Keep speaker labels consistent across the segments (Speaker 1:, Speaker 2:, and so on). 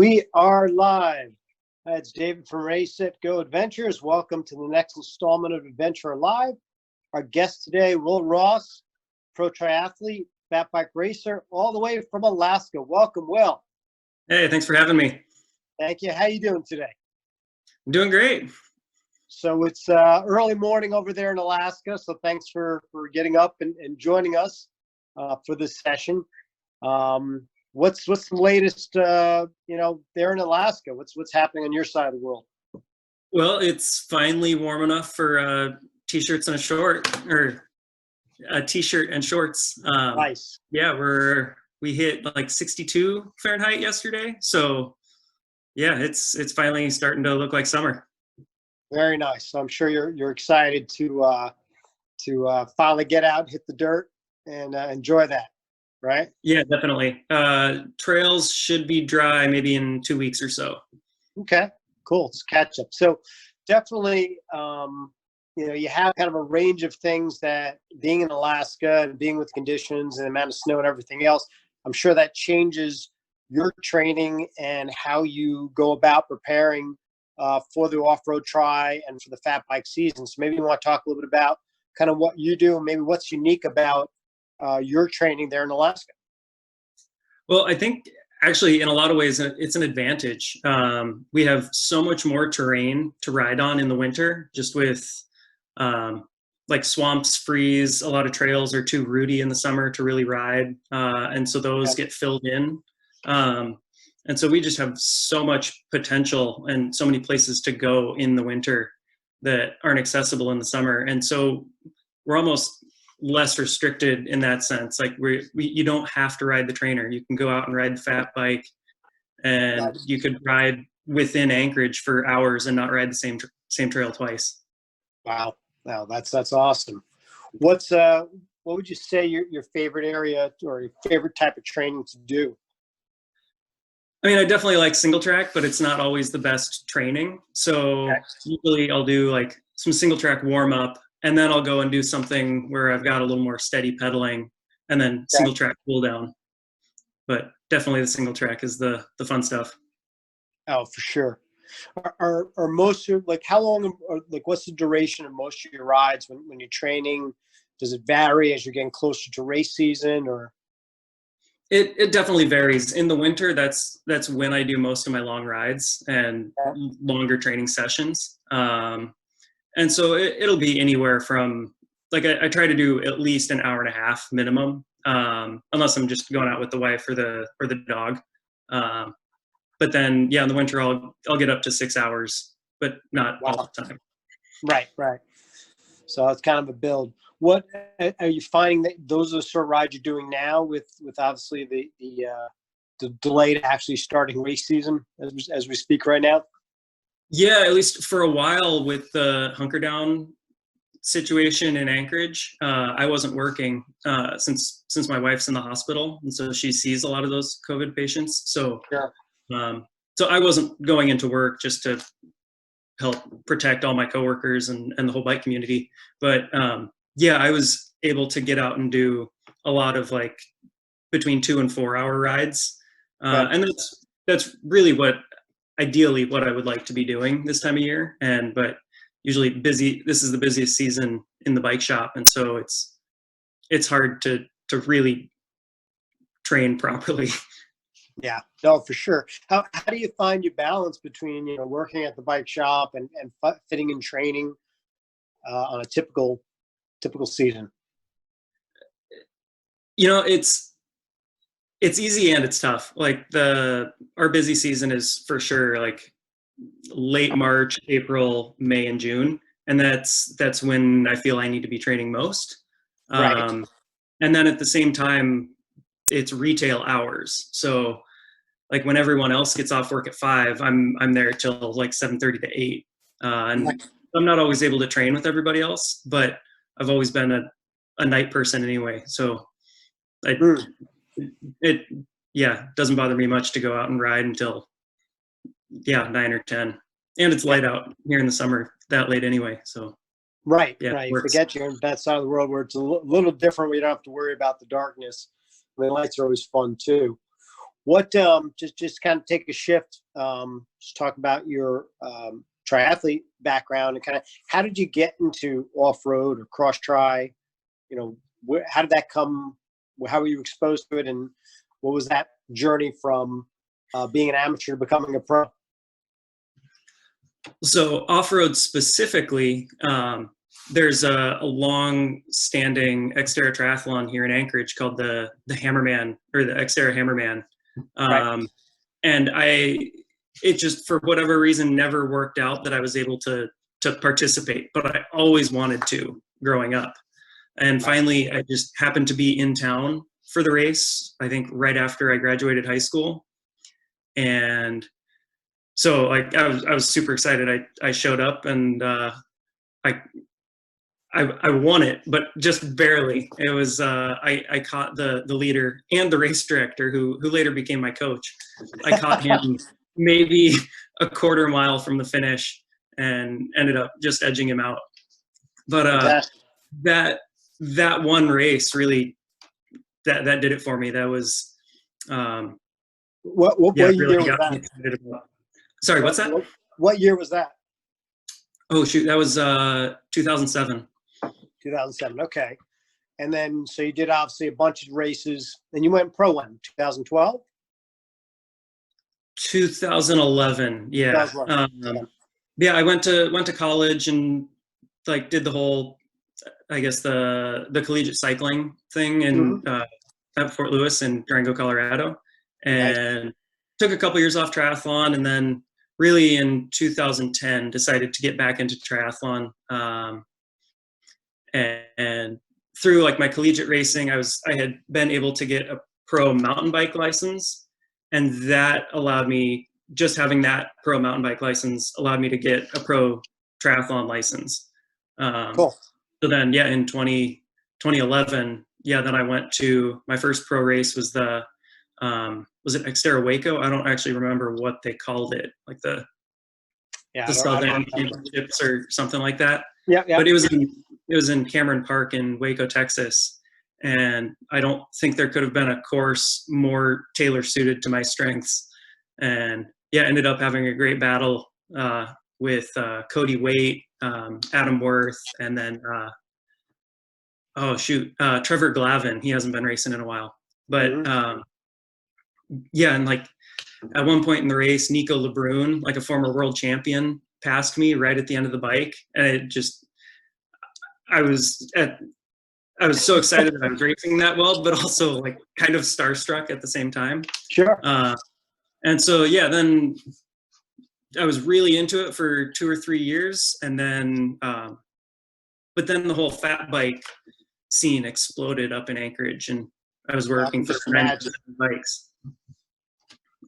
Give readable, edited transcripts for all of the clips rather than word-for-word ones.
Speaker 1: We are live. It's David from Race Set Go Adventures. Welcome to the next installment of Adventure Live. Our guest today, Will Ross, pro triathlete, fat bike racer, all the way from Alaska. Welcome, Will.
Speaker 2: Hey, thanks for having me.
Speaker 1: Thank you. How you doing today?
Speaker 2: I'm doing great.
Speaker 1: So it's early morning over there in Alaska. So thanks for getting up and joining us for this session. What's the latest, there in Alaska? What's happening on your side of the world?
Speaker 2: Well, it's finally warm enough for t-shirts and a t-shirt and shorts.
Speaker 1: Nice.
Speaker 2: Yeah, we hit like 62 Fahrenheit yesterday. So yeah, it's finally starting to look like summer.
Speaker 1: Very nice. So I'm sure you're excited to finally get out, hit the dirt, and enjoy that. Right?
Speaker 2: Yeah, definitely. Trails should be dry maybe in 2 weeks or so.
Speaker 1: Okay, cool. It's catch up. So definitely, you have kind of a range of things that being in Alaska and being with conditions and the amount of snow and everything else, I'm sure that changes your training and how you go about preparing for the off-road tri and for the fat bike season. So maybe you want to talk a little bit about kind of what you do and maybe what's unique about your training there in Alaska.
Speaker 2: Well, I think actually in a lot of ways it's an advantage. We have so much more terrain to ride on in the winter, just with like swamps freeze. A lot of trails are too rooty in the summer to really ride. And so those get filled in. And so we just have so much potential and so many places to go in the winter that aren't accessible in the summer. And so we're almost less restricted in that sense. Like you don't have to ride the trainer. You can go out and ride the fat bike, and you could ride within Anchorage for hours and not ride the same trail twice.
Speaker 1: Wow, that's awesome. What would you say your favorite area or your favorite type of training to do?
Speaker 2: I mean, I definitely like single track, but it's not always the best training. So usually I'll do like some single track warm up, and then I'll go and do something where I've got a little more steady pedaling, and then single track cool down. But definitely the single track is the fun stuff.
Speaker 1: Oh, for sure. Are most of how long, or what's the duration of most of your rides when you're training? Does it vary as you're getting closer to race season, or?
Speaker 2: It definitely varies. In the winter, that's when I do most of my long rides and longer training sessions. And so it'll be anywhere from, like, I try to do at least an hour and a half minimum, unless I'm just going out with the wife or the dog. But then, yeah, in the winter, I'll get up to 6 hours, but not all the time.
Speaker 1: Right. So it's kind of a build. What are you finding that those are the sort of rides you're doing now with obviously the delay to actually starting race season as we speak right now?
Speaker 2: Yeah, at least for a while with the hunker down situation in Anchorage, I wasn't working since my wife's in the hospital, and so she sees a lot of those COVID patients. So, so I wasn't going into work just to help protect all my coworkers and the whole bike community. But yeah, I was able to get out and do a lot of like between 2 and 4 hour rides, and that's really ideally what I would like to be doing this time of year. But usually this is the busiest season in the bike shop, and so it's hard to really train properly.
Speaker 1: Yeah, no, for sure. How do you find your balance between working at the bike shop and fitting in training on a typical season?
Speaker 2: It's easy and it's tough. Like our busy season is for sure like late March, April, May, and June, and that's when I feel I need to be training most. And then at the same time, it's retail hours. So like when everyone else gets off work at 5, I'm there till like 7:30 to 8. And I'm not always able to train with everybody else, but I've always been a night person anyway. So it doesn't bother me much to go out and ride until 9 or 10. And it's light out here in the summer that late anyway. So
Speaker 1: right. Forget you're in that side of the world where it's a little different. We don't have to worry about the darkness. The lights are always fun too. What just kind of take a shift, just talk about your triathlete background and kind of how did you get into off-road or cross-tri? You know, how did that come? How were you exposed to it, and what was that journey from being an amateur to becoming a pro?
Speaker 2: So off-road specifically, there's a long-standing Xterra triathlon here in Anchorage called the Hammerman, or the Xterra Hammerman.
Speaker 1: Right.
Speaker 2: And it just, for whatever reason, never worked out that I was able to participate, but I always wanted to growing up. And finally, I just happened to be in town for the race, I think right after I graduated high school. And so like I was super excited. I showed up and I won it, but just barely. It was I caught the leader and the race director who later became my coach. I caught him maybe a quarter mile from the finish and ended up just edging him out. But that one race really that did it for me. That was
Speaker 1: what year
Speaker 2: really
Speaker 1: was
Speaker 2: got
Speaker 1: that?
Speaker 2: me excited about. Sorry, what's that?
Speaker 1: What year was that?
Speaker 2: Oh shoot, that was 2007.
Speaker 1: 2007. Okay. And then, so you did obviously a bunch of races, and you went pro when? 2012?
Speaker 2: 2011. Yeah.
Speaker 1: 2011.
Speaker 2: Yeah, I went to college and like did the whole, I guess the collegiate cycling thing in at Fort Lewis in Durango, Colorado, and took a couple years off triathlon, and then really in 2010 decided to get back into triathlon. And through like my collegiate racing, I had been able to get a pro mountain bike license, and that allowed me, just having that pro mountain bike license allowed me to get a pro triathlon license.
Speaker 1: Cool.
Speaker 2: So then, yeah, in 2011, yeah, then I went to my first pro race was the, was it Xterra Waco? I don't actually remember what they called it, like the Southern Championships or something like that.
Speaker 1: Yeah.
Speaker 2: But it was in Cameron Park in Waco, Texas. And I don't think there could have been a course more tailor suited to my strengths. And yeah, ended up having a great battle with Cody Waite, Adam Worth, and then Trevor Glavin. He hasn't been racing in a while, but yeah, and like at one point in the race, Nico Lebrun, like a former world champion, passed me right at the end of the bike, and it just, I was so excited that I was racing that well, but also like kind of starstruck at the same time.
Speaker 1: Sure.
Speaker 2: And so yeah, then I was really into it for 2 or 3 years, and then but then the whole fat bike scene exploded up in Anchorage, and I was working for bikes.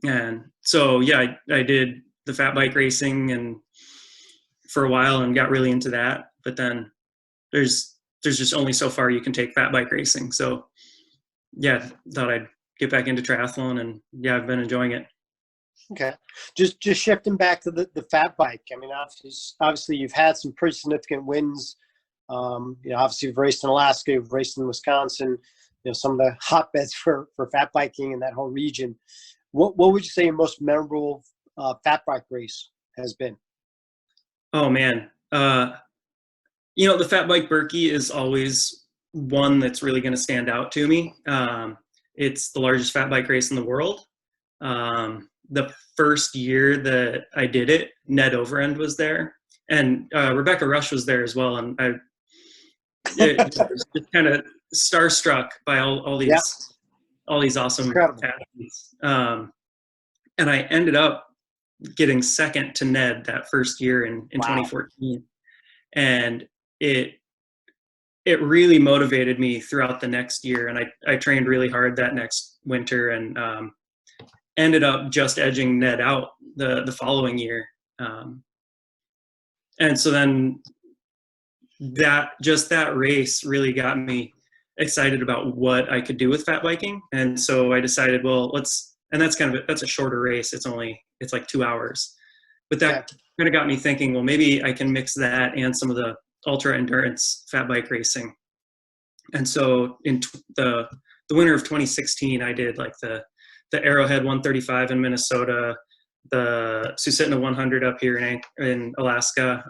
Speaker 2: And so yeah, I did the fat bike racing and for a while and got really into that. But then there's just only so far you can take fat bike racing. So yeah, thought I'd get back into triathlon, and yeah, I've been enjoying it.
Speaker 1: Okay. Just shifting back to the fat bike. I mean, obviously you've had some pretty significant wins. Obviously you've raced in Alaska, you've raced in Wisconsin, some of the hotbeds for fat biking in that whole region. What would you say your most memorable fat bike race has been?
Speaker 2: Oh man. The fat bike Berkey is always one that's really going to stand out to me. It's the largest fat bike race in the world. The first year that I did it, Ned Overend was there, and Rebecca Rush was there as well. And I was just kind of starstruck by all these awesome athletes. And I ended up getting second to Ned that first year in 2014. And it really motivated me throughout the next year. And I trained really hard that next winter, and ended up just edging Ned out the following year. And so then that race really got me excited about what I could do with fat biking. And so I decided, well, that's a shorter race. It's like 2 hours, but that kind of got me thinking, well, maybe I can mix that and some of the ultra endurance fat bike racing. And so in the winter of 2016, I did like the the Arrowhead 135 in Minnesota, the Susitna 100 up here in Alaska,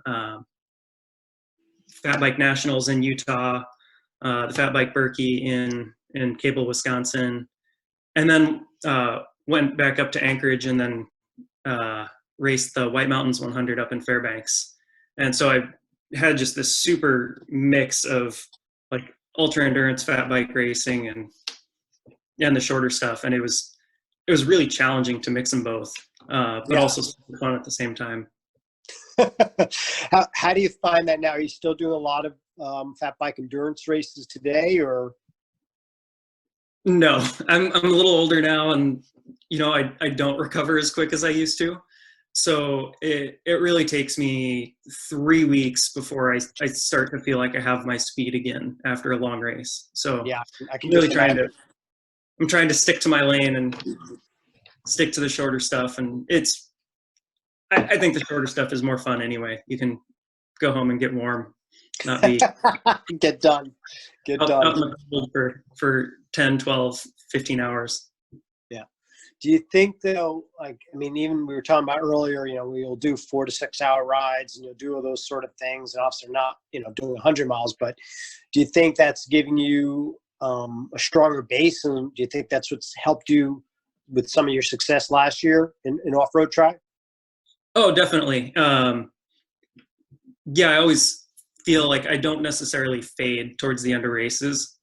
Speaker 2: Fat Bike Nationals in Utah, the Fat Bike Berkey in Cable, Wisconsin, and then went back up to Anchorage and then raced the White Mountains 100 up in Fairbanks. And so I had just this super mix of like ultra endurance fat bike racing and the shorter stuff, and it was really challenging to mix them both, but also super fun at the same time.
Speaker 1: How do you find that now? Are you still doing a lot of fat bike endurance races today, or?
Speaker 2: No, I'm a little older now, and I don't recover as quick as I used to. So it really takes me 3 weeks before I start to feel like I have my speed again after a long race. So
Speaker 1: yeah, I can
Speaker 2: really I'm trying to stick to my lane and stick to the shorter stuff. And I think the shorter stuff is more fun anyway. You can go home and get warm, not be
Speaker 1: get done
Speaker 2: out in the cold for 10, 12, 15 hours.
Speaker 1: Do you think though, like, I mean, even we were talking about earlier, we'll do 4 to 6 hour rides and you'll do all those sort of things, and obviously not, doing 100 miles, but do you think that's giving you a stronger base? And do you think that's what's helped you with some of your success last year in off-road track?
Speaker 2: Oh, definitely. I always feel like I don't necessarily fade towards the end of races,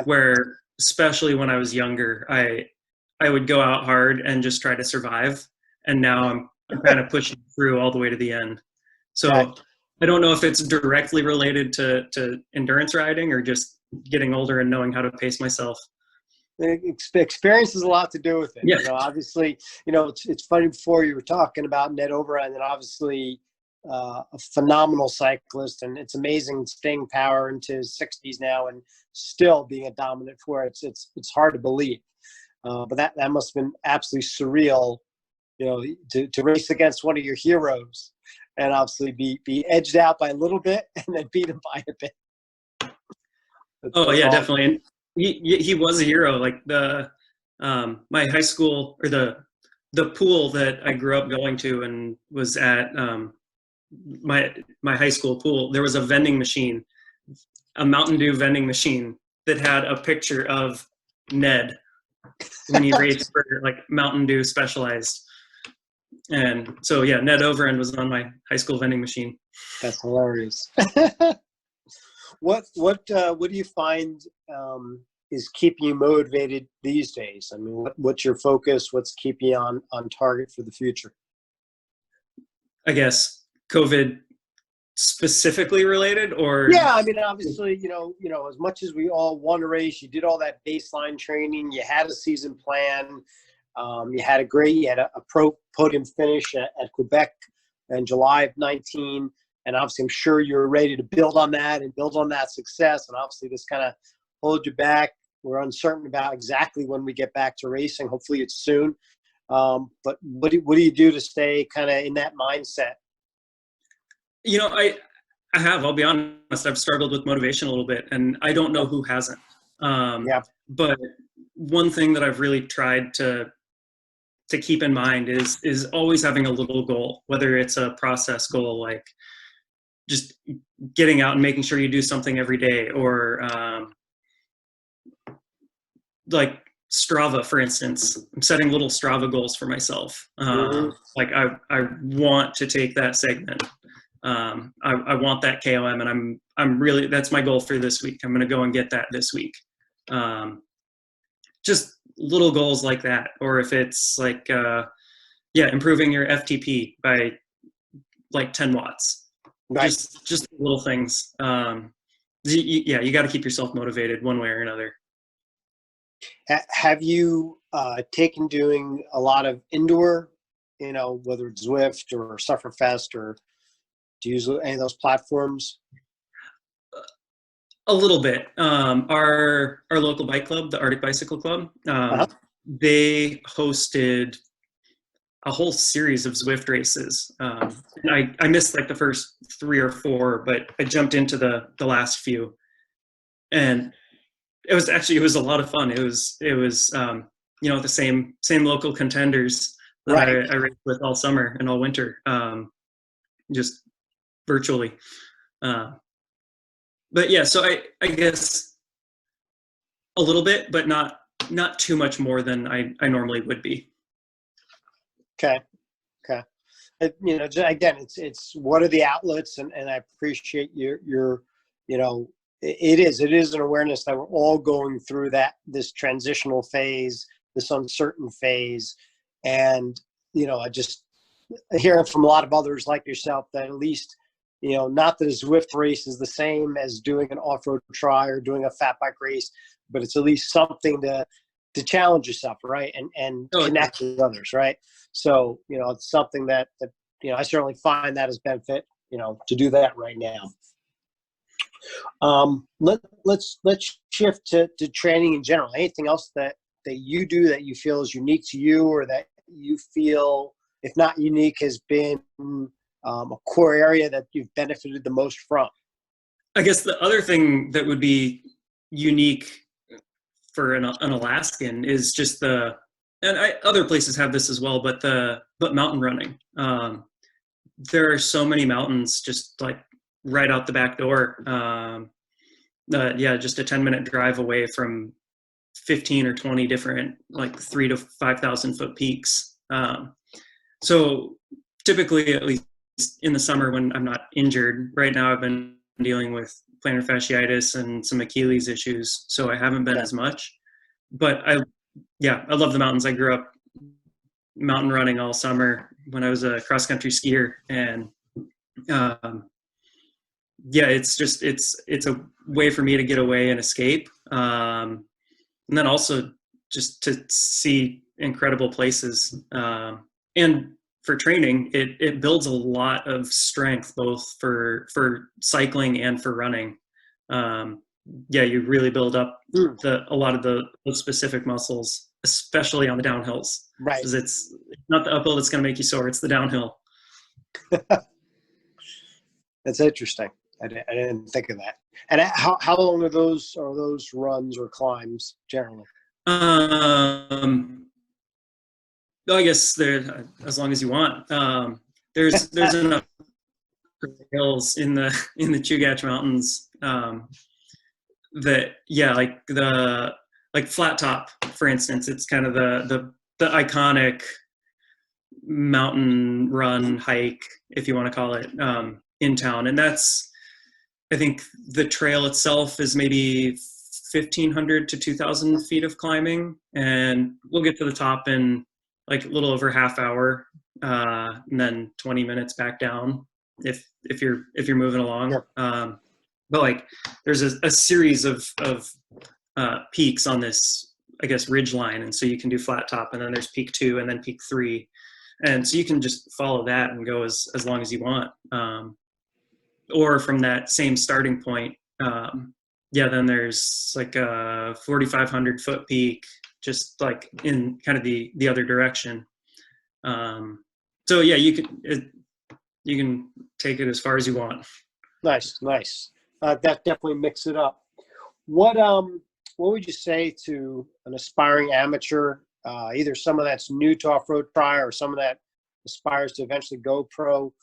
Speaker 2: where especially when I was younger, I would go out hard and just try to survive. And now I'm kind of pushing through all the way to the end. So I don't know if it's directly related to endurance riding or just getting older and knowing how to pace myself.
Speaker 1: Experience has a lot to do with it.
Speaker 2: Yeah.
Speaker 1: Obviously, it's funny, before you were talking about Ned Overend, and obviously a phenomenal cyclist, and it's amazing staying power into his 60s now and still being a dominant force. It's hard to believe. But that must have been absolutely surreal, to race against one of your heroes and obviously be edged out by a little bit and then beat him by a bit. That's
Speaker 2: yeah,
Speaker 1: awesome.
Speaker 2: definitely. And he was a hero. Like my high school, or the pool that I grew up going to and was at my high school pool, there was a vending machine, a Mountain Dew vending machine that had a picture of Ned when he raced for like Mountain Dew Specialized. And so Ned Overend was on my high school vending machine.
Speaker 1: That's hilarious. What do you find is keeping you motivated these days? I mean, what's your focus? What's keeping you on target for the future?
Speaker 2: I guess COVID specifically related, or?
Speaker 1: Yeah, I mean, obviously, as much as we all want to race, you did all that baseline training, you had a season plan, you had a pro podium finish at Quebec in July of 19, and obviously I'm sure you're ready to build on that and build on that success, and obviously this kind of holds you back. We're uncertain about exactly when we get back to racing. Hopefully it's soon. But what do you do to stay kind of in that mindset?
Speaker 2: I'll be honest, I've struggled with motivation a little bit, and I don't know who hasn't. But one thing that I've really tried to keep in mind is always having a little goal, whether it's a process goal, like just getting out and making sure you do something every day, or like Strava, for instance. I'm setting little Strava goals for myself. Like I want to take that segment. I want that KOM, and I'm really, that's my goal for this week. I'm going to go and get that this week. Just little goals like that. Or if it's like, improving your FTP by like 10 watts,
Speaker 1: Right.
Speaker 2: Just little things. You got to keep yourself motivated one way or another.
Speaker 1: Have you taken doing a lot of indoor, whether it's Zwift or Sufferfest, or do you use any of those platforms?
Speaker 2: A little bit. Our local bike club, the Arctic Bicycle Club, they hosted a whole series of Zwift races. And I missed like the first 3 or 4, but I jumped into the last few, and it was a lot of fun. It was the same local contenders that
Speaker 1: Right.
Speaker 2: I raced with all summer and all winter, just virtually. But yeah, so I guess a little bit, but not too much more than I normally would be.
Speaker 1: Okay. Okay. Again, it's what are the outlets, and I appreciate your, it is an awareness that we're all going through this transitional phase, this uncertain phase, and I just hear from a lot of others like yourself that at least, not that a Zwift race is the same as doing an off-road tri or doing a fat bike race, but it's at least something to challenge yourself, right, and
Speaker 2: Oh,
Speaker 1: connect with others, right. So it's something that I certainly find that as benefit, to do that right now. Let's shift to training in general. Anything else that you do that you feel is unique to you, or that you feel, if not unique, has been a core area that you've benefited the most from?
Speaker 2: I guess the other thing that would be unique for an Alaskan is just other places have this as well, but mountain running. There are so many mountains just like right out the back door. Just a 10-minute drive away from 15 or 20 different, like 3,000 to 5,000 foot peaks. So typically, at least in the summer when I'm not injured, right now I've been dealing with plantar fasciitis and some Achilles issues, so I haven't been as much. But I love the mountains. I grew up mountain running all summer when I was a cross country skier, and it's a way for me to get away and escape, and then also just to see incredible places, and for training it builds a lot of strength, both for cycling and for running. You really build up a lot of the specific muscles, especially on the downhills.
Speaker 1: Right.
Speaker 2: Because it's not the uphill that's going to make you sore, it's the downhill.
Speaker 1: That's interesting. I didn't think of that. And how long are those runs or climbs generally?
Speaker 2: I guess they're as long as you want. There's enough hills in the Chugach Mountains like Flat Top, for instance. It's kind of the iconic mountain run hike, if you want to call it, in town, and that's, I think the trail itself is maybe 1,500 to 2,000 feet of climbing, and we'll get to the top in like a little over half hour, and then 20 minutes back down if you're moving along.
Speaker 1: Yep.
Speaker 2: But like there's a series of peaks on this, I guess, ridge line, and so you can do Flat Top, and then there's peak 2 and then peak 3, and so you can just follow that and go as long as you want. Or from that same starting point, then there's like a 4,500 foot peak, just like in kind of the other direction. So yeah, you can take it as far as you want.
Speaker 1: Nice. That definitely mix it up. What would you say to an aspiring amateur, either someone that's new to off-road tri or someone that aspires to eventually go pro?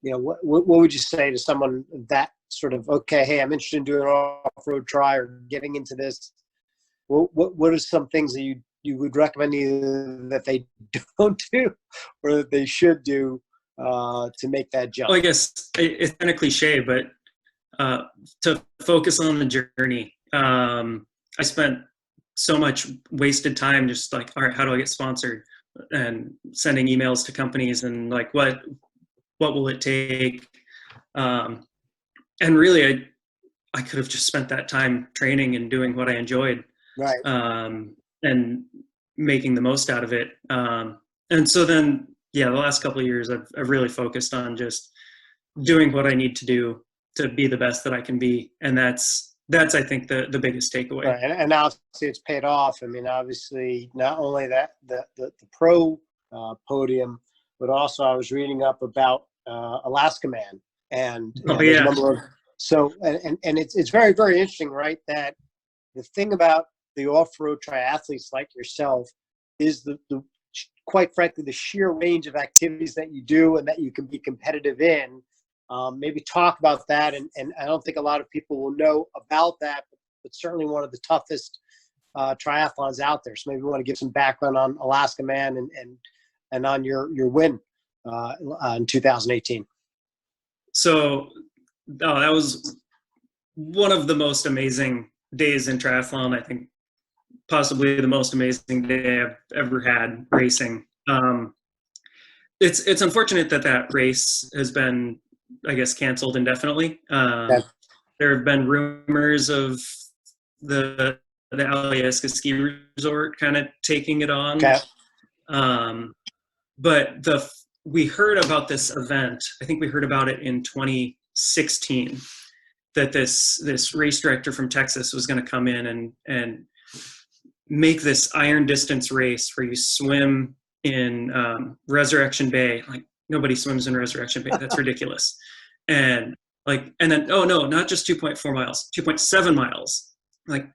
Speaker 1: What would you say to someone that sort of, okay, hey, I'm interested in doing off-road tri or getting into this? What are some things that you would recommend either that they don't do or that they should do to make that jump?
Speaker 2: Well, I guess it's kind of cliche, but to focus on the journey. I spent so much wasted time just like, all right, how do I get sponsored? And sending emails to companies and like, what will it take? And really, I could have just spent that time training and doing what I enjoyed,
Speaker 1: right?
Speaker 2: And making the most out of it. And so then, the last couple of years, I've really focused on just doing what I need to do to be the best that I can be, and that's I think the biggest takeaway.
Speaker 1: Right, and obviously it's paid off. I mean, obviously not only that the pro podium, but also I was reading up about Alaska Man, and there's a number of, so and it's very, very interesting, right? That the thing about the off-road triathletes like yourself is the quite frankly, the sheer range of activities that you do and that you can be competitive in. Maybe talk about that. And I don't think a lot of people will know about that, but certainly one of the toughest triathlons out there. So maybe we want to give some background on Alaska Man and on your win in 2018.
Speaker 2: So that was one of the most amazing days in triathlon. I think possibly the most amazing day I've ever had racing. It's unfortunate that race has been, I guess, canceled indefinitely.
Speaker 1: Okay.
Speaker 2: There have been rumors of the Alyeska ski resort kind of taking it on.
Speaker 1: Okay.
Speaker 2: But we heard about this event. I think we heard about it in 2016, that this race director from Texas was going to come in and make this iron distance race where you swim in Resurrection Bay. Like, nobody swims in Resurrection Bay. That's ridiculous. And then, oh no, not just 2.4 miles, 2.7 miles. Like,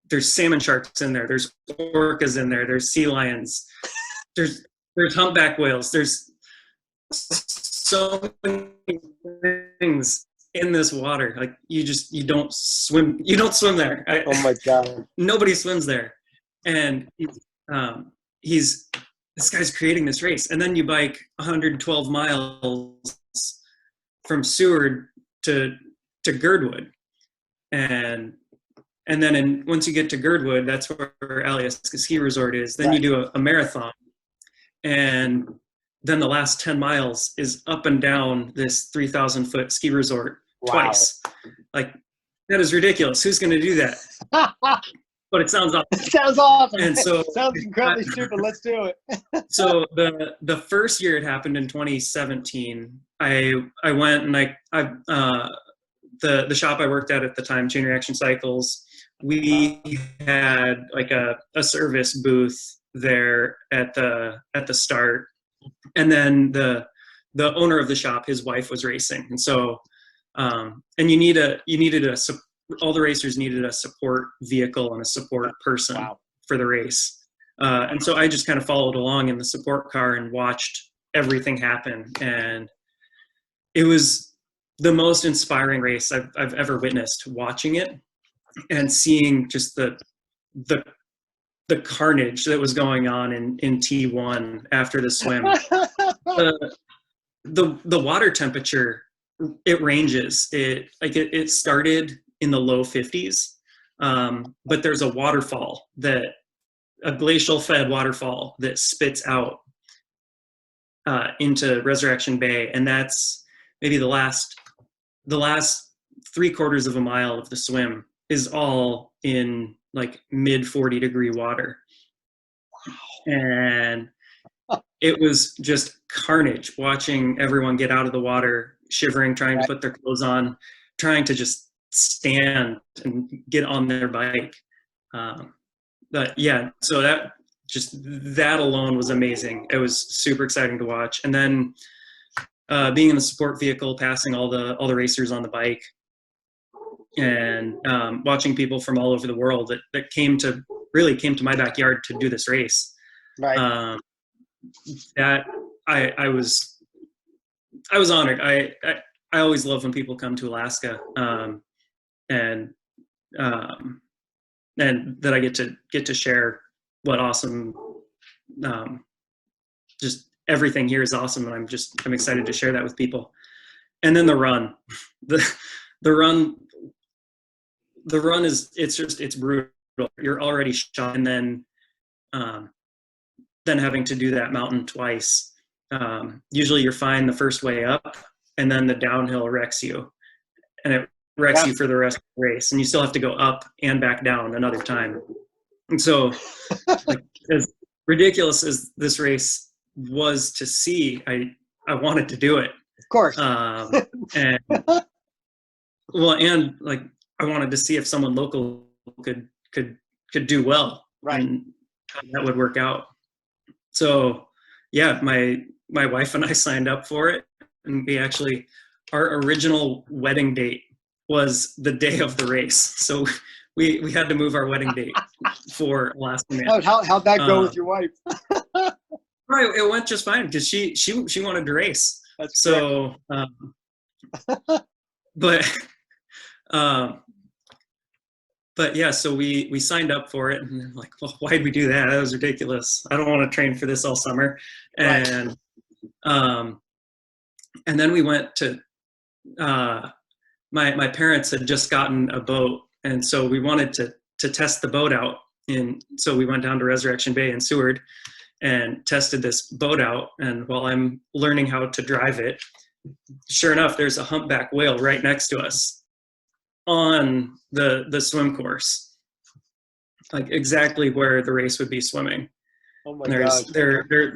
Speaker 2: there's salmon sharks in there. There's orcas in there. There's sea lions. There's humpback whales. There's so many things in this water. Like, you don't swim there.
Speaker 1: Oh my God.
Speaker 2: Nobody swims there. And this guy's creating this race. And then you bike 112 miles from Seward to Girdwood. And then once you get to Girdwood, that's where Alyeska Ski Resort is. Then you do a marathon. And then the last 10 miles is up and down this 3,000-foot ski resort twice. Like, that is ridiculous. Who's going to do that? But it sounds awesome.
Speaker 1: It sounds awesome.
Speaker 2: And so,
Speaker 1: sounds incredibly stupid. Let's do it.
Speaker 2: So the first year it happened in 2017, I went and the shop I worked at the time, Chain Reaction Cycles, we had like a service booth there at the start. And then the owner of the shop, his wife was racing. And so, and all the racers needed a support vehicle and a support person for the race. And so I just kind of followed along in the support car and watched everything happen. And it was the most inspiring race I've ever witnessed, watching it and seeing just the carnage that was going on in T1 after the swim. The water temperature, it ranges. It started in the low 50s, but there's a waterfall, a glacial fed waterfall that spits out into Resurrection Bay, and that's maybe the last 3/4 of a mile of the swim is all in like mid 40-degree water. And it was just carnage watching everyone get out of the water, shivering, trying to put their clothes on, trying to just stand and get on their bike. But yeah, so that alone was amazing. It was super exciting to watch. And then being in the support vehicle, passing all the racers on the bike, and watching people from all over the world that came to my backyard to do this race. Right. That I was honored. I always love when people come to Alaska, and that I get to share what awesome, just everything here is awesome, and I'm excited to share that with people. And then the run, the run is it's brutal. You're already shot, and then having to do that mountain twice. Usually you're fine the first way up, and then the downhill wrecks you, and it wrecks you for the rest of the race, and you still have to go up and back down another time. And so, like, as ridiculous as this race was to see, I wanted to do it.
Speaker 1: Of course.
Speaker 2: And like, I wanted to see if someone local could do well,
Speaker 1: right,
Speaker 2: and how that would work out. So yeah, my wife and I signed up for it, and our original wedding date was the day of the race. So we had to move our wedding date for Alaska Man.
Speaker 1: How'd that go with your wife?
Speaker 2: Right, it went just fine because she wanted to race.
Speaker 1: That's
Speaker 2: so, but yeah, so we signed up for it, and they're like, well, why'd we do that? That was ridiculous. I don't want to train for this all summer. And and then we went to my parents had just gotten a boat, and so we wanted to test the boat out. So we went down to Resurrection Bay in Seward and tested this boat out. And while I'm learning how to drive it, sure enough, there's a humpback whale right next to us on the swim course, like exactly where the race would be swimming.
Speaker 1: Oh my God.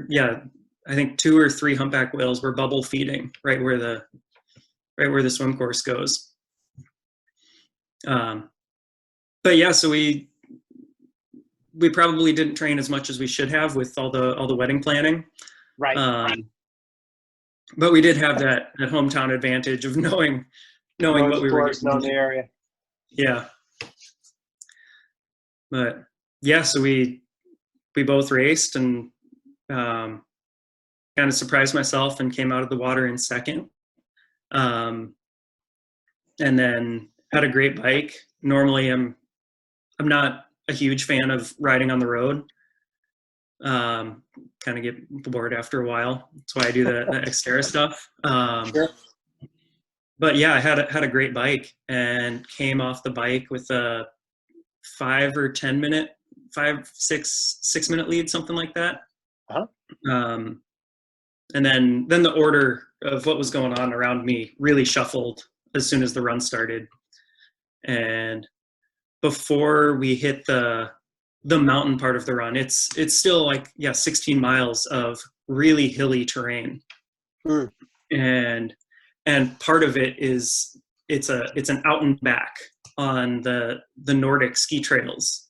Speaker 2: Yeah, I think 2 or 3 humpback whales were bubble feeding right where the swim course goes. But yeah, so we probably didn't train as much as we should have with all the wedding planning.
Speaker 1: Right.
Speaker 2: But we did have that hometown advantage of knowing what we were getting
Speaker 1: into. The area.
Speaker 2: Yeah. But yeah, so we both raced, and kind of surprised myself and came out of the water in second. And then had a great bike. Normally I'm not a huge fan of riding on the road. Kind of get bored after a while. That's why I do the Xterra stuff.
Speaker 1: Sure.
Speaker 2: But yeah, I had a great bike and came off the bike with a 5 or 10 minute, 6 minute lead, something like that. And then the order of what was going on around me really shuffled as soon as the run started. And before we hit the mountain part of the run, it's still like 16 miles of really hilly terrain. And part of it is it's an out and back on the Nordic ski trails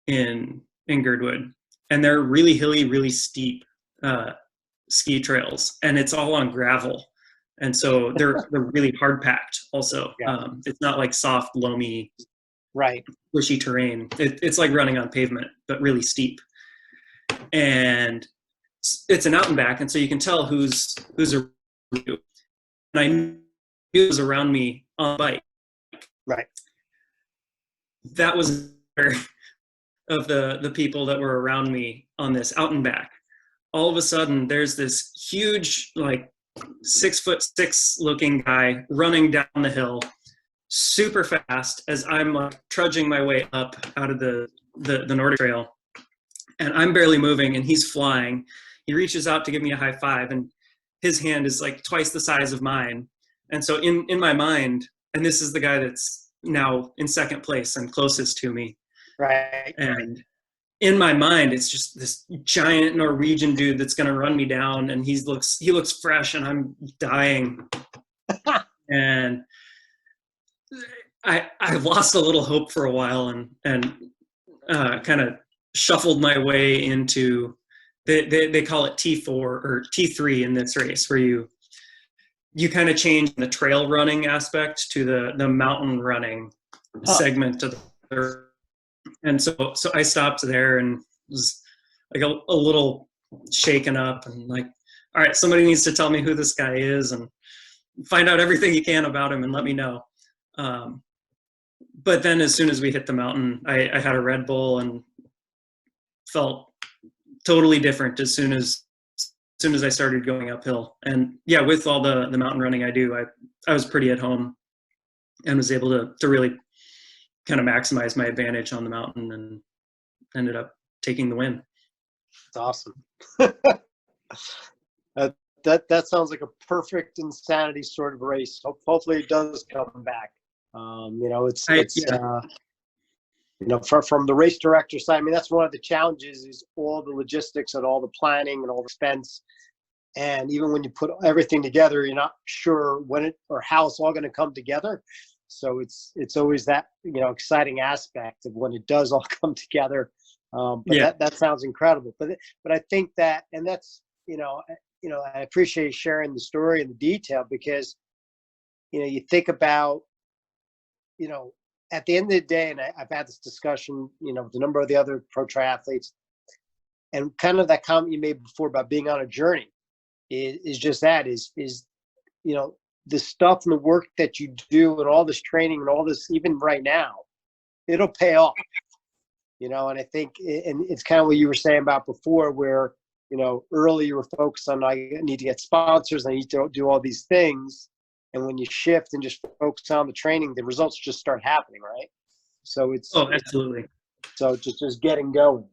Speaker 2: in Girdwood, and they're really hilly, really steep ski trails, and it's all on gravel, and so they're really hard packed also. It's not like soft, loamy, bushy terrain. It's like running on pavement, but really steep. And it's an out and back, and so you can tell who's around you. And I knew it was around me on a bike.
Speaker 1: Right.
Speaker 2: That was of the people that were around me on this out and back. All of a sudden, there's this huge, like 6'6" looking guy running down the hill super fast as I'm like trudging my way up out of the Nordic Trail, and I'm barely moving and he's flying. He reaches out to give me a high five, and his hand is like twice the size of mine. And so in my mind, and this is the guy that's now in second place and closest to me.
Speaker 1: Right.
Speaker 2: And in my mind, it's just this giant Norwegian dude that's going to run me down, and he looks fresh, and I'm dying. And I lost a little hope for a while, and kind of shuffled my way into they call it T4 or T3 in this race, where you kind of change the trail running aspect to the mountain running segment of the. And so I stopped there and was like a little shaken up, and like, all right, somebody needs to tell me who this guy is and find out everything you can about him and let me know. But then as soon as we hit the mountain, I had a Red Bull and felt totally different as soon as I started going uphill. And yeah, with all the mountain running I do, I was pretty at home and was able to really kind of maximize my advantage on the mountain, and ended up taking the win.
Speaker 1: That's awesome. That sounds like a perfect insanity sort of race. Hopefully it does come back. From the race director side, I mean, that's one of the challenges, is all the logistics and all the planning and all the expense. And even when you put everything together, you're not sure when it or how it's all going to come together. So it's always that, exciting aspect of when it does all come together. That sounds incredible. But I think that, and that's, I appreciate sharing the story and the detail, because, you think about, at the end of the day, and I've had this discussion, with a number of the other pro triathletes, and kind of that comment you made before about being on a journey is just that is the stuff and the work that you do and all this training and all this, even right now, it'll pay off, and I think, and it's kind of what you were saying about before, where, early you were focused on, I need to get sponsors, I need to do all these things. And when you shift and just focus on the training, the results just start happening, right? So
Speaker 2: Absolutely.
Speaker 1: So just getting going.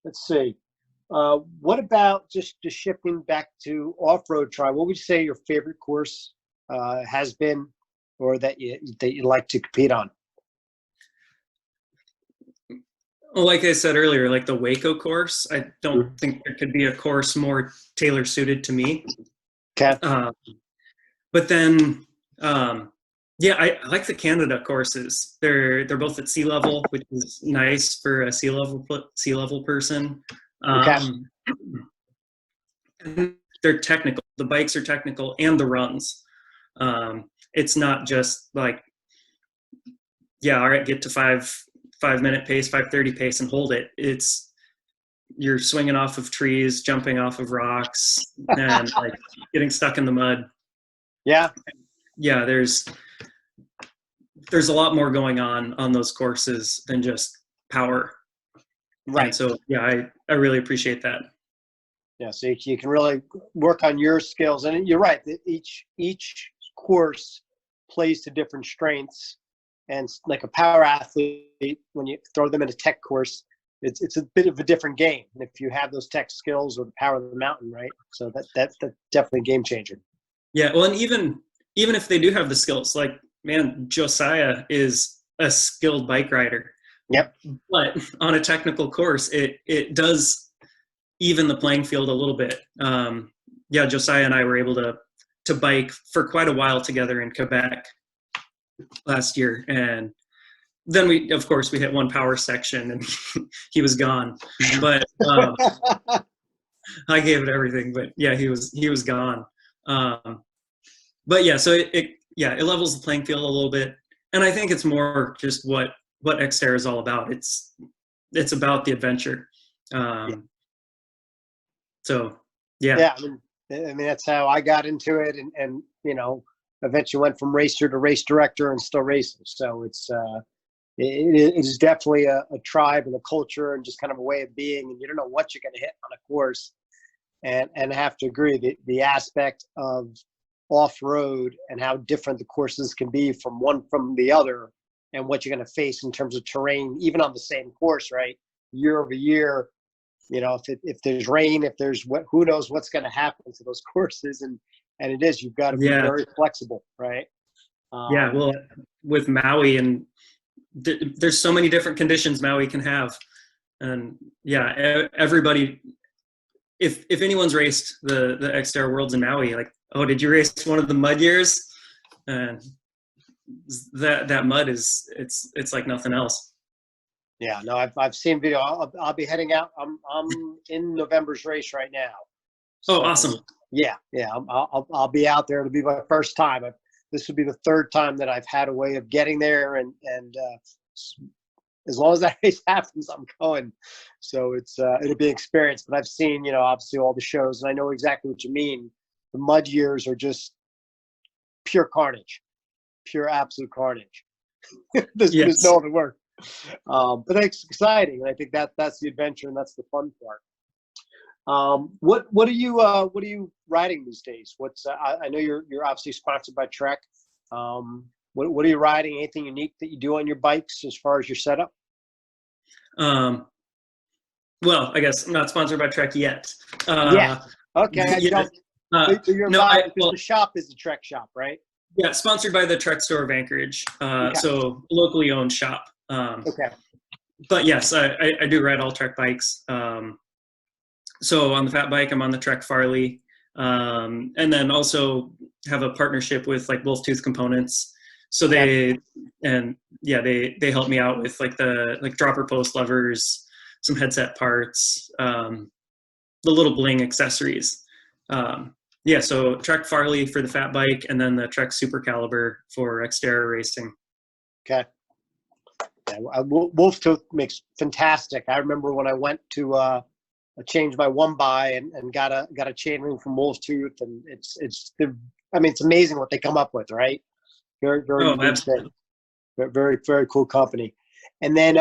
Speaker 1: Let's see. What about just shifting back to off-road tri? What would you say your favorite course has been, or that you like to compete on?
Speaker 2: Well, like I said earlier, like the Waco course, I don't think there could be a course more tailor suited to me.
Speaker 1: Okay.
Speaker 2: But then, I like the Canada courses. They're both at sea level, which is nice for a sea level person.
Speaker 1: Okay.
Speaker 2: And they're technical. The bikes are technical, and the runs. It's not just like, all right, get to 5-minute pace, 5:30 pace, and hold it. You're swinging off of trees, jumping off of rocks, and like getting stuck in the mud.
Speaker 1: Yeah.
Speaker 2: Yeah, there's a lot more going on those courses than just power.
Speaker 1: Right.
Speaker 2: And so, I really appreciate that.
Speaker 1: Yeah, so you can really work on your skills. And you're right, that each course plays to different strengths. And like a power athlete, when you throw them in a tech course, it's a bit of a different game. And if you have those tech skills or the power of the mountain, right? So that's definitely a game changer.
Speaker 2: Yeah, well, and even if they do have the skills, like, man, Josiah is a skilled bike rider.
Speaker 1: Yep.
Speaker 2: But on a technical course, it does even the playing field a little bit. Josiah and I were able to bike for quite a while together in Quebec last year, and then we hit one power section and he was gone. But I gave it everything. But he was gone. So it levels the playing field a little bit, and I think it's more just what Xterra is all about. It's about the adventure. So yeah.
Speaker 1: I mean that's how I got into it, and eventually went from racer to race director and still racing. So it is definitely a tribe and a culture and just kind of a way of being, and you don't know what you're going to hit on a course. And I have to agree, the aspect of off-road and how different the courses can be from the other, and what you're going to face in terms of terrain, even on the same course, right? Year over year, if there's rain, if there's who knows what's going to happen to those courses, and you've got to be very flexible, right?
Speaker 2: Well, with Maui, and there's so many different conditions Maui can have, and everybody. If anyone's raced the Xterra Worlds in Maui, like, oh, did you race one of the mud years? And that mud it's like nothing else.
Speaker 1: Yeah, no, I've seen video. I'll be heading out. I'm in November's race right now.
Speaker 2: So, awesome.
Speaker 1: Yeah. I'll be out there. It'll be my first time. This will be the third time that I've had a way of getting there, and as long as that race happens, I'm going. So it'll be an experience. But I've seen, obviously all the shows, and I know exactly what you mean. The mud years are just pure carnage, pure absolute carnage. There's no other word. But it's exciting, and I think that's the adventure, and that's the fun part. What are you riding these days? I know you're obviously sponsored by Trek. What are you riding? Anything unique that you do on your bikes as far as your setup?
Speaker 2: Well, I guess I'm not sponsored by Trek yet.
Speaker 1: Okay. The shop is the Trek shop, right?
Speaker 2: Yeah, sponsored by the Trek store of Anchorage. So locally owned shop.
Speaker 1: Okay.
Speaker 2: But yes, I do ride all Trek bikes. So on the fat bike, I'm on the Trek Farley, and then also have a partnership with like Wolf Tooth Components. So they help me out with like the dropper post levers, some headset parts, the little bling accessories. Yeah, so Trek Farley for the fat bike, and then the Trek Super Caliber for Xterra racing.
Speaker 1: Okay. Yeah, Wolf Tooth makes fantastic. I remember when I went to change my one by and got a chain ring from Wolf Tooth, and it's amazing what they come up with, right? Very unique thing. Very very cool company. And then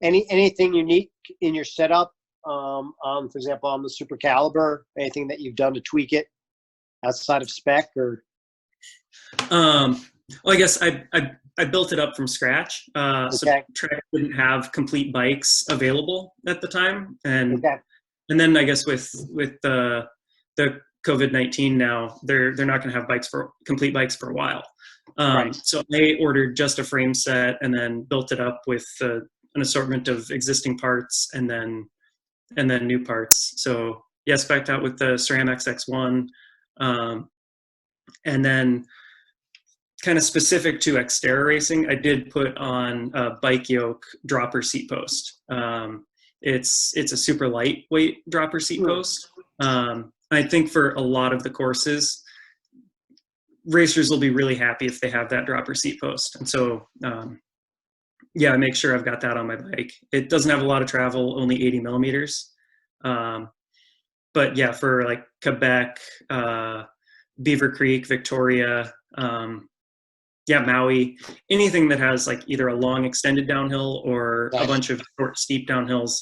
Speaker 1: anything unique in your setup on, for example, on the Super Caliber, anything that you've done to tweak it outside of spec or?
Speaker 2: Well, I guess I built it up from scratch.
Speaker 1: Okay.
Speaker 2: So Trek didn't have complete bikes available at the time, and
Speaker 1: Okay.
Speaker 2: and then I guess with the COVID-19 now, they're not going to have complete bikes for a while.
Speaker 1: Right.
Speaker 2: So I ordered just a frame set and then built it up with an assortment of existing parts and then new parts. So yeah, spec'd out with the SRAM XX1, and then kind of specific to Xterra racing, I did put on a bike yoke dropper seat post. It's a super lightweight dropper seat post. I think for a lot of the courses, racers will be really happy if they have that dropper seat post. And so, yeah, I make sure I've got that on my bike. It doesn't have a lot of travel, only 80 millimeters. But yeah, for like Quebec, Beaver Creek, Victoria, yeah, Maui, anything that has like either a long extended downhill or a bunch of short steep downhills,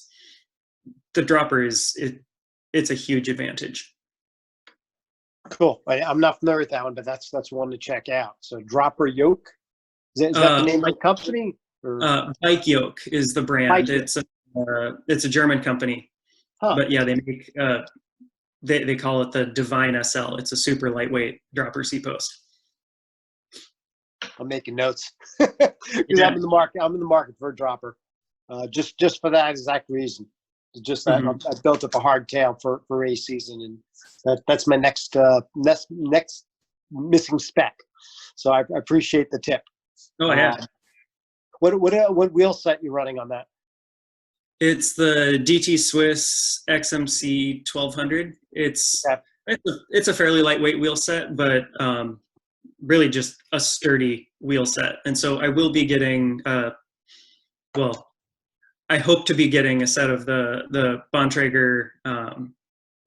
Speaker 2: the dropper it's a huge advantage.
Speaker 1: Cool. I'm not familiar with that one, but that's one to check out. So dropper yoke, is that the name of the company? Or?
Speaker 2: Bike Yoke is the brand. It's a German company, but yeah, they make they call it the Divine SL. It's a super lightweight dropper seat post.
Speaker 1: I'm making notes because I'm in the market. I'm in the market for a dropper, just for that exact reason. Just that I built up a hardtail for race season, and that's my next missing spec. So I appreciate the tip.
Speaker 2: Oh yeah.
Speaker 1: What wheel set you running on that?
Speaker 2: It's the DT Swiss XMC 1200. It's a fairly lightweight wheel set, but really just a sturdy wheel set. And so I will be getting, well, I hope to be getting a set of the Bontrager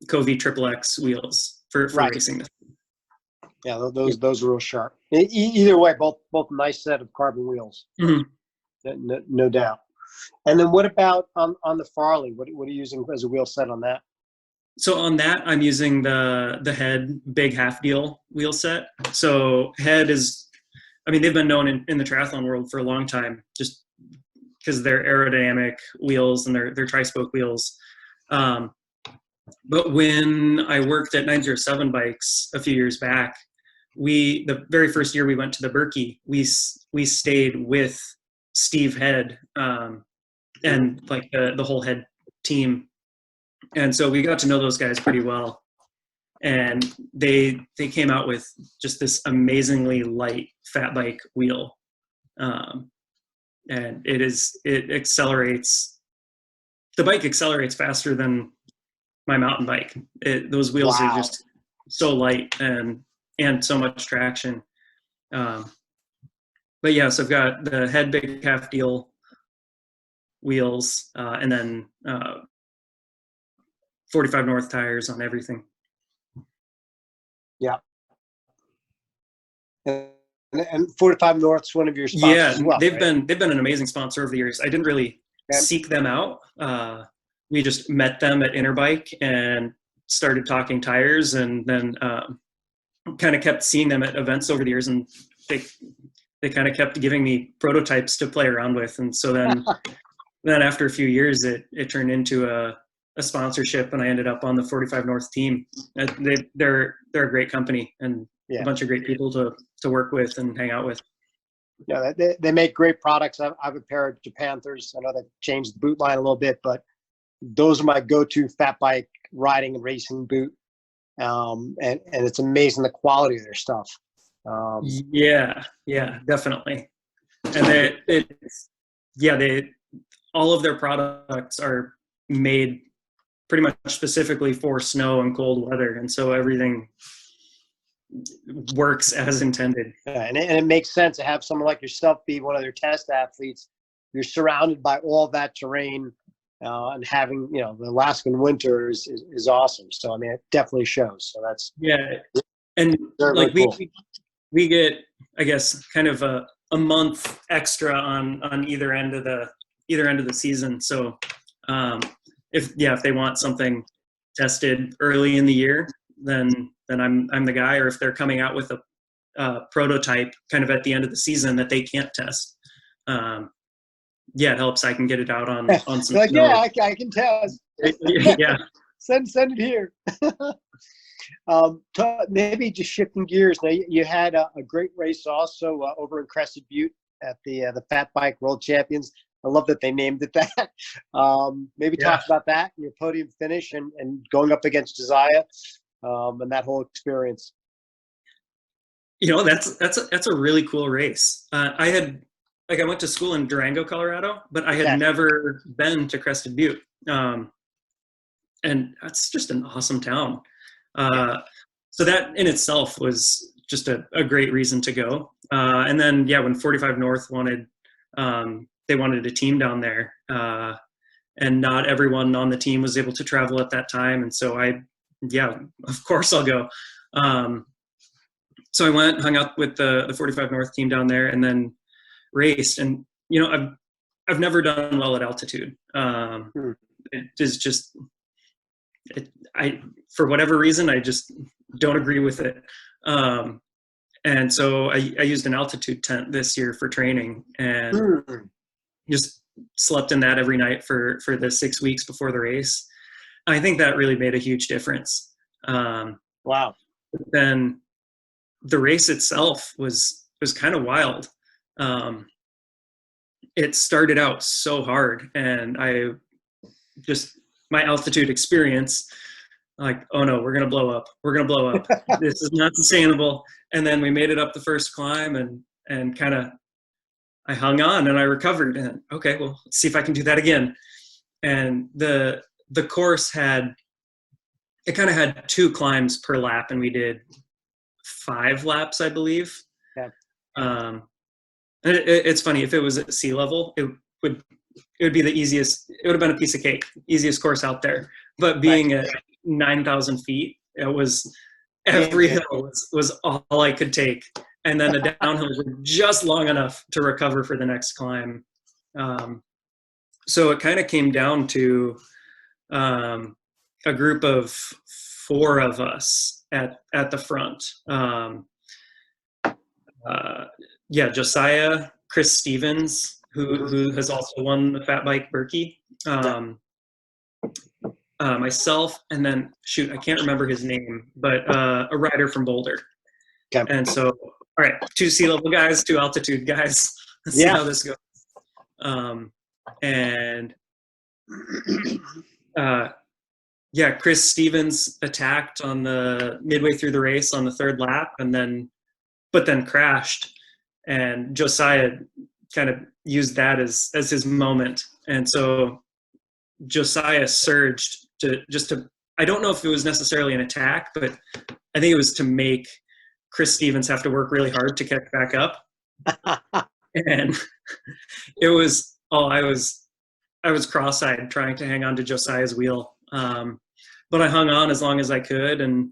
Speaker 2: Covey Triple X wheels for racing.
Speaker 1: Yeah, those are real sharp. Either way, both nice set of carbon wheels, no doubt. And then what about on the Farley? What are you using as a wheel set on that?
Speaker 2: So on that, I'm using the Head Big Half Deal wheel set. So Head is, I mean, they've been known in the triathlon world for a long time, just because they're aerodynamic wheels and they're tri-spoke wheels. But when I worked at 907 Bikes a few years back, the very first year we went to the Berkey, we stayed with Steve Head and like the whole Head team. And so we got to know those guys pretty well. And they came out with just this amazingly light fat bike wheel. And it accelerates, the bike accelerates faster than my mountain bike. Those wheels are just so light and so much traction. But yeah, so I've got the Head Big Half Deal wheels, and then 45 North tires on everything.
Speaker 1: Yeah. And 45 North's one of your sponsors as well.
Speaker 2: They've been an amazing sponsor over the years. I didn't really seek them out. We just met them at Interbike and started talking tires, and then kind of kept seeing them at events over the years, and they kind of kept giving me prototypes to play around with. And so then after a few years, it turned into a sponsorship, and I ended up on the 45 North team. They're a great company and a bunch of great people to work with and hang out with.
Speaker 1: Yeah, they make great products. I have a pair of Japanthers. I know they changed the boot line a little bit, but those are my go-to fat bike riding and racing boot. And it's amazing the quality of their stuff.
Speaker 2: Yeah, definitely. And all of their products are made pretty much specifically for snow and cold weather, and so everything works as intended.
Speaker 1: And it makes sense to have someone like yourself be one of their test athletes. You're surrounded by all that terrain, and having, the Alaskan winter is awesome. So, I mean, it definitely shows. So that's
Speaker 2: and
Speaker 1: very,
Speaker 2: like
Speaker 1: very cool.
Speaker 2: we get, I guess, kind of a month extra on either end of the season. So if they want something tested early in the year, then I'm the guy. Or if they're coming out with a prototype kind of at the end of the season that they can't test, it helps. I can get it out on some.
Speaker 1: Like, I can test.
Speaker 2: Yeah.
Speaker 1: Send it here. Maybe just shifting gears. Now, you had a great race also over in Crested Butte at the Fat Bike World Champions. I love that they named it that. Maybe talk about that, your podium finish, and going up against Josiah, and that whole experience.
Speaker 2: That's a really cool race. I went to school in Durango, Colorado, but I had never been to Crested Butte, and that's just an awesome town. So that in itself was just a great reason to go. And then, when 45 North they wanted a team down there, and not everyone on the team was able to travel at that time. And so of course I'll go. So I went, hung out with the 45 North team down there, and then raced. And, I've never done well at altitude. It is just, for whatever reason, I just don't agree with it. And so I used an altitude tent this year for training, and just slept in that every night for the 6 weeks before the race. I think that really made a huge difference.
Speaker 1: Wow.
Speaker 2: Then the race itself was kind of wild. It started out so hard, and my altitude experience, like, oh no, we're going to blow up. This is not sustainable. And then we made it up the first climb, and kind of, I hung on and I recovered, and okay, well, let's see if I can do that again. And the course had 2 climbs per lap, and we did 5 laps, I believe.
Speaker 1: Yeah.
Speaker 2: And it's funny, if it was at sea level, it would be the easiest. It would have been a piece of cake, easiest course out there. But being at 9,000 feet, it was every hill was all I could take, and then the downhills were just long enough to recover for the next climb. So it kind of came down to a group of 4 of us at the front. Josiah, Chris Stevens, who has also won the Fat Bike Berkey, myself, and then I can't remember his name, but a rider from Boulder.
Speaker 1: Okay.
Speaker 2: And so, all right, 2 sea level guys, 2 altitude guys. Let's see how this goes. Chris Stevens attacked on the midway through the race on the 3rd lap, but then crashed, and Josiah kind of used that as his moment. And so Josiah surged to I don't know if it was necessarily an attack, but I think it was to make Chris Stevens have to work really hard to catch back up. And it was, I was cross-eyed trying to hang on to Josiah's wheel. But I hung on as long as I could, and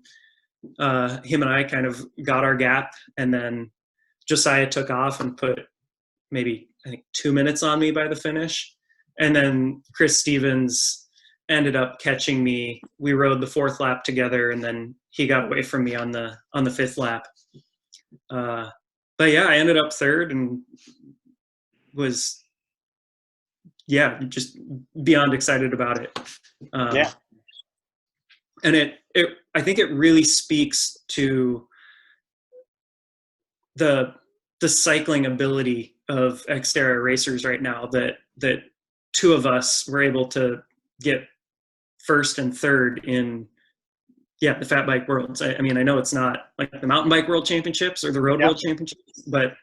Speaker 2: him and I kind of got our gap, and then Josiah took off and put maybe, I think, 2 minutes on me by the finish. And then Chris Stevens ended up catching me. We rode the 4th lap together, and then he got away from me on the 5th lap. But I ended up 3rd, and was just beyond excited about it. And I think it really speaks to the cycling ability of Xterra racers right now, that 2 of us were able to get 1st and 3rd in the Fat Bike Worlds. I mean, I know it's not like the Mountain Bike World Championships or the Road World Championships, but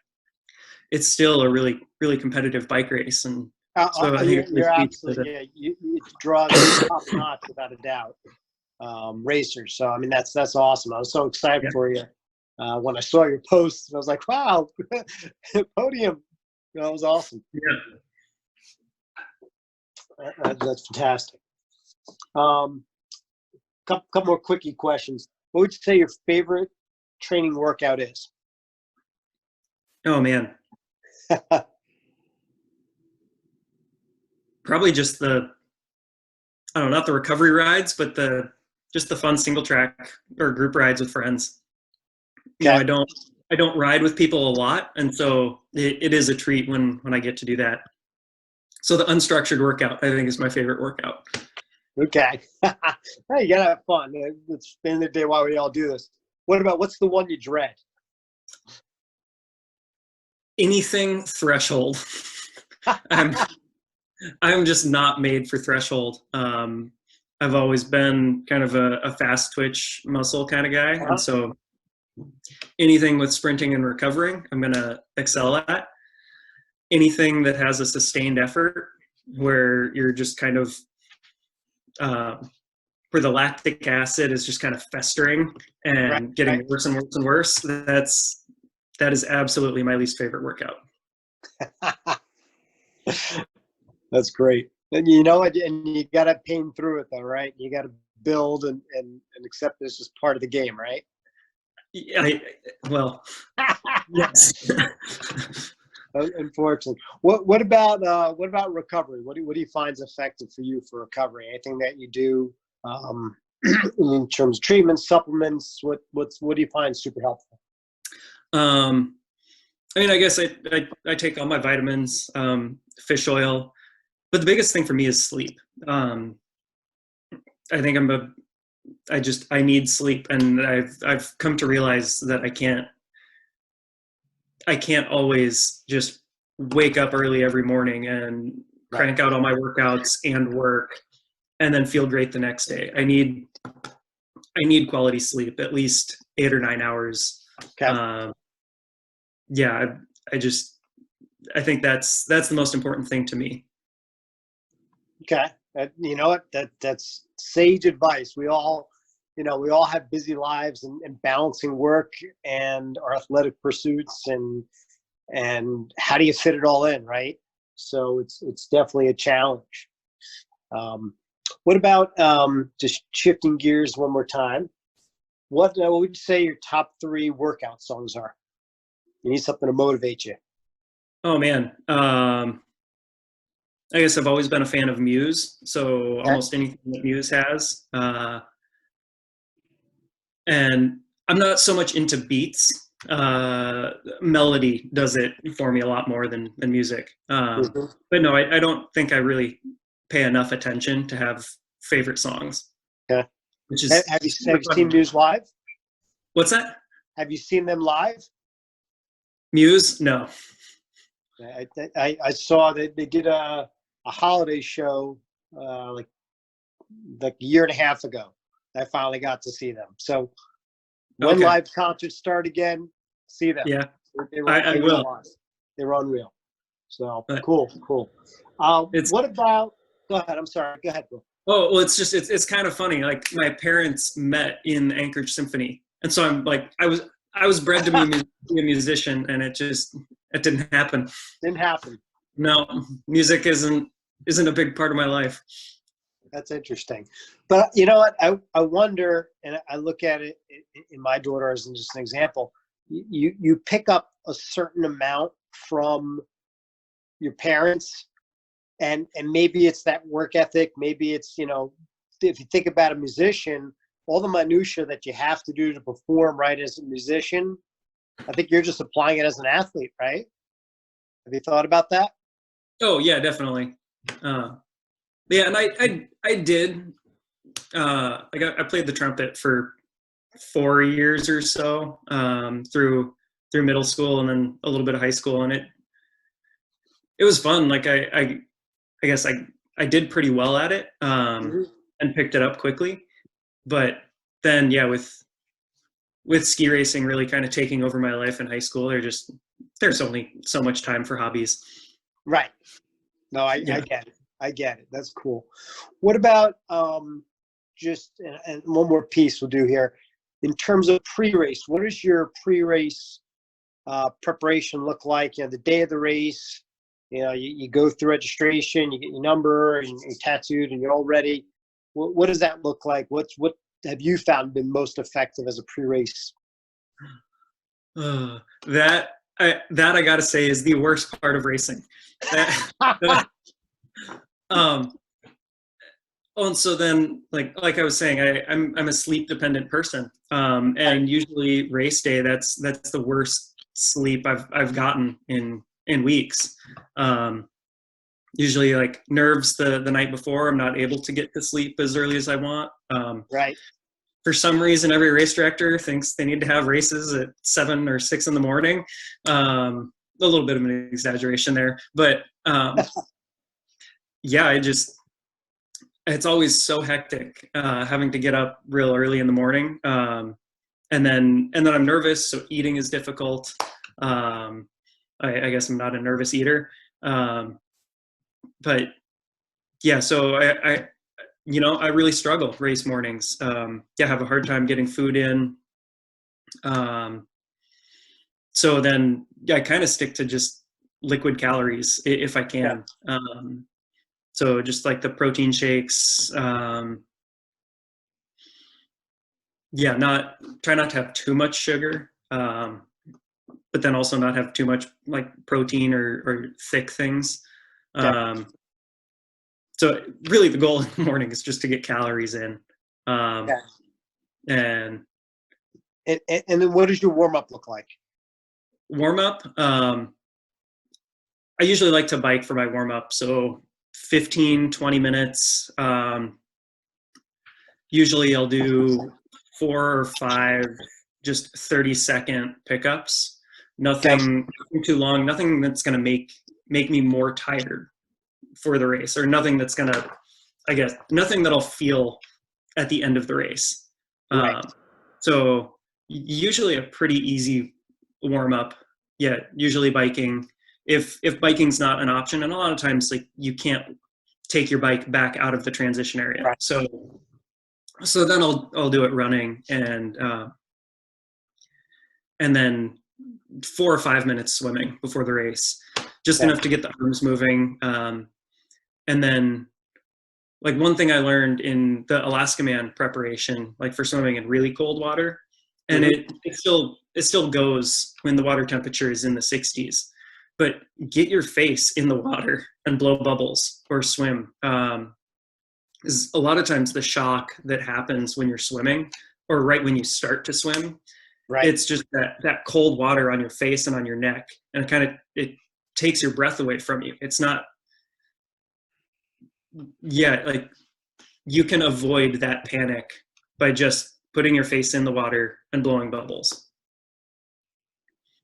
Speaker 2: it's still a really, really competitive bike race. And So I think
Speaker 1: you're,
Speaker 2: it really
Speaker 1: you're
Speaker 2: speaks to
Speaker 1: absolutely,
Speaker 2: the,
Speaker 1: yeah, you draw the top notch without a doubt. Racers. So, I mean, that's awesome. I was so excited
Speaker 2: yeah.
Speaker 1: for you when I saw your post. I was like, wow, podium. That was awesome.
Speaker 2: Yeah.
Speaker 1: That's fantastic. Couple more quickie questions. What would you say your favorite training workout is?
Speaker 2: Oh man, probably just I don't know, not the recovery rides, but just the fun single track or group rides with friends. You know,
Speaker 1: Okay.
Speaker 2: I don't ride with people a lot, and so it is a treat when I get to do that. So the unstructured workout, I think, is my favorite workout.
Speaker 1: Okay. Hey, you gotta have fun. It's the end of the day why we all do this. What's the one you dread?
Speaker 2: Anything threshold. I'm just not made for threshold. I've always been kind of a fast twitch muscle kind of guy, and so anything with sprinting and recovering, I'm gonna excel at. Anything that has a sustained effort, where you're just kind of where the lactic acid is just kind of festering and getting worse and worse and worse. That is absolutely my least favorite workout.
Speaker 1: That's great. And you know what? And you got to pain through it, though, right? You got to build and accept this as part of the game, right?
Speaker 2: Well, yes.
Speaker 1: Unfortunately, what about recovery? What do you find is effective for you for recovery? Anything that you do in terms of treatments, supplements? What do you find super helpful?
Speaker 2: I mean, I guess I take all my vitamins, fish oil, but the biggest thing for me is sleep. I think I need sleep, and I've come to realize that I can't always just wake up early every morning and crank out all my workouts and work and then feel great the next day. I need quality sleep, at least 8 or 9 hours.
Speaker 1: Okay.
Speaker 2: Yeah, I think that's the most important thing to me.
Speaker 1: Okay. You know what? That's sage advice. We all have busy lives and balancing work and our athletic pursuits and how do you fit it all in, right? So it's definitely a challenge. What about just shifting gears one more time? What would you say your top 3 workout songs are? You need something to motivate you.
Speaker 2: Oh man. I guess I've always been a fan of Muse, so almost anything that Muse has. And I'm not so much into beats. Melody does it for me a lot more than music. But no, I don't think I really pay enough attention to have favorite songs.
Speaker 1: Okay.
Speaker 2: Which is
Speaker 1: have you seen Muse live?
Speaker 2: What's that?
Speaker 1: Have you seen them live?
Speaker 2: Muse? No.
Speaker 1: I saw that they did a holiday show like a year and a half ago. I finally got to see them. So when live concerts start again, see them.
Speaker 2: Yeah,
Speaker 1: I
Speaker 2: will.
Speaker 1: They were unreal. So cool. What about? Go ahead. I'm sorry. Go ahead, Bill.
Speaker 2: Oh well, it's kind of funny. Like my parents met in Anchorage Symphony, and so I'm like I was bred to be a musician, and it didn't happen.
Speaker 1: Didn't happen.
Speaker 2: No, music isn't a big part of my life.
Speaker 1: That's interesting. But you know what? I wonder, and I look at it in my daughter as just an example. You pick up a certain amount from your parents, and maybe it's that work ethic. Maybe it's, if you think about a musician, all the minutia that you have to do to perform right as a musician, I think you're just applying it as an athlete, right? Have you thought about that?
Speaker 2: Oh yeah, definitely. Yeah, and I did. I played the trumpet for 4 years or so through middle school and then a little bit of high school, and it was fun. Like I guess I did pretty well at it and picked it up quickly. But then yeah, with ski racing really kind of taking over my life in high school, there's only so much time for hobbies.
Speaker 1: Right. No, I
Speaker 2: Yeah.
Speaker 1: get it. I get it. That's cool. What about just and one more piece we'll do here in terms of pre-race? What does your pre-race preparation look like? You know, the day of the race. You know, you go through registration, you get your number, and you're tattooed, and you're all ready. What does that look like? What have you found been most effective as a pre-race?
Speaker 2: That I gotta say is the worst part of racing. That, um, oh, and so then, like I was saying, I'm a sleep dependent person, and usually race day, that's the worst sleep I've gotten in weeks. Usually, like nerves the night before, I'm not able to get to sleep as early as I want.
Speaker 1: Right.
Speaker 2: For some reason, every race director thinks they need to have races at 7 or 6 in the morning. A little bit of an exaggeration there, but yeah, it's always so hectic having to get up real early in the morning, and then I'm nervous, so eating is difficult. I guess I'm not a nervous eater, but yeah, so I really struggle race mornings. Yeah, I have a hard time getting food in. So then I kind of stick to just liquid calories if I
Speaker 1: Yeah.
Speaker 2: can. So just like the protein shakes. Yeah, try not to have too much sugar, but then also not have too much like protein or thick things. So really the goal in the morning is just to get calories in.
Speaker 1: Yeah.
Speaker 2: And
Speaker 1: then what does your warm up look like?
Speaker 2: warm up, I usually like to bike for my warm up. So 15, 20 minutes. Usually I'll do 4 or 5 just 30-second pickups. Nothing too long, nothing that's going to make me more tired for the race, or nothing that's going to, I guess, nothing that I'll feel at the end of the race.
Speaker 1: Right.
Speaker 2: So usually a pretty easy warm up. Yeah, usually biking. If biking's not an option, and a lot of times like you can't take your bike back out of the transition area.
Speaker 1: Right.
Speaker 2: So then I'll do it running, and then 4 or 5 minutes swimming before the race, just enough to get the arms moving. And then like one thing I learned in the Alaska Man preparation, like for swimming in really cold water, and it still goes when the water temperature is in the 60s, but get your face in the water and blow bubbles or swim. Is a lot of times the shock that happens when you're swimming, or right when you start to swim,
Speaker 1: Right.
Speaker 2: it's just that cold water on your face and on your neck, and it takes your breath away from you. It's not, yeah, like you can avoid that panic by just putting your face in the water and blowing bubbles.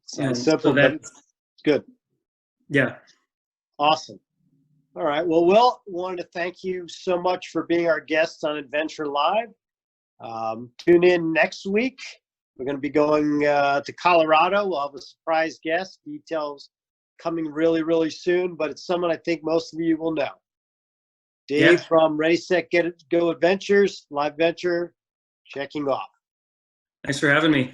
Speaker 1: Sounds simple,
Speaker 2: so
Speaker 1: but it's good.
Speaker 2: Yeah.
Speaker 1: Awesome. All right. Well, Will, wanted to thank you so much for being our guest on Adventure Live. Tune in next week. We're going to be going to Colorado. We'll have a surprise guest. Details coming really, really soon, but it's someone I think most of you will know. Dave from Ready, Set, Get It, Go Adventures, Live Venture, checking off.
Speaker 2: Thanks for having me.